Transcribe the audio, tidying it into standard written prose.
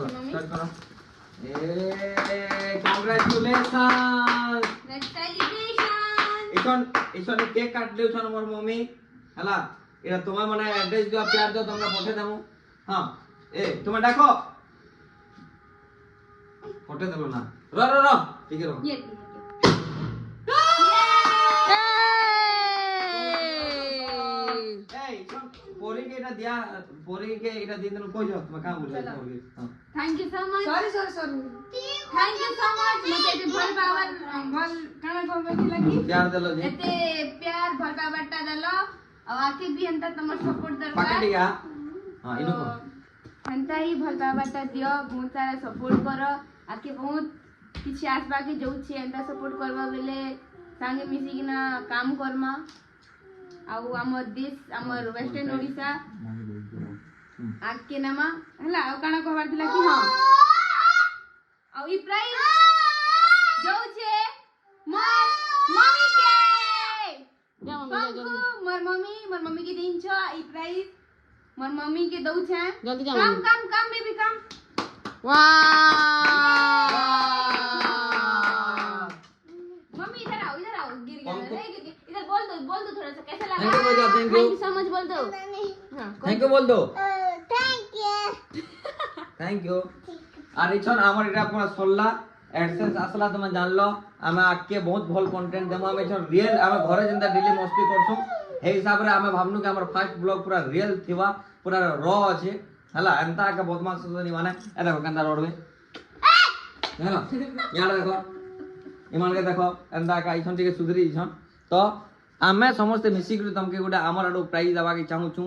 चलो स्टार्ट करो कॉन्ग्रेचुलेशन इसन केक काट देउ छन मोर मम्मी हला एरा तुम्हें माने एड्रेस दियो प्यार दियो तुमरा पठे देमु हां ए तुम डाको पठे देलो ना रो ठीक है रो ये पोरी के एटा दिया पोरी के एटा दिन दिन कोइ जो तुम काम बोले पोरी हां thank you so much sorry thank you so much मते एते भल पावर भल काना कहबे कि लगी प्यार देलो जी एते प्यार भल पावरटा देलो अब आके भी हंता तमर सपोर्ट दरकार पाके दिया हां इनो को हंता ही भल पावरटा दियो बहुत सारा सपोर्ट करो आके बहुत किछि आसबा के जाउ छी हंता सपोर्ट करबा बेले संगे मिसी किना काम करमा आउ हमर देश हमर वेस्टर्न ओडिसा आके नामा हला आ काना कहबार दिला कि हां आउ ई प्राइस जाउ छे मोर मम्मी के जा मम्मी मोर मम्मी के दिन छ ई प्राइस मोर मम्मी के दउ छे जल्दी जा काम बेबी काम वाह मम्मी इधर आओ गिर गया इधर बोल दो थोड़ा सा कैसा लगा थैंक यू सो मच बोल दो हां थैंक यू बोल दो थैंक यू আর ইছন আমার এটা পুরা সল্লা এডসেন্স আসলা তুমি জানলো আমি আজকে বহুত ভাল কন্টেন্ট দেমু আমি ইছন রিয়েল আমি ঘরে যেটা ডেলি মস্তি করছু এই হিসাবে আমি ভাবনু কি আমার ফার্স্ট ব্লগ পুরা রিয়েল থিবা পুরা র আছে হলা এন্তা কা বদমাশ সুনি মানে এ দেখো কেনতা রড়বে হ্যালো ইয়াড় দেখো ইমানকে দেখো এন্তা কা ইছন টিকে সুধরি ইছন তো আমি সমস্ত মিশিকি তোমাকে গোটা আমার আড়ু প্রাইজ দেবা কি চাহুছু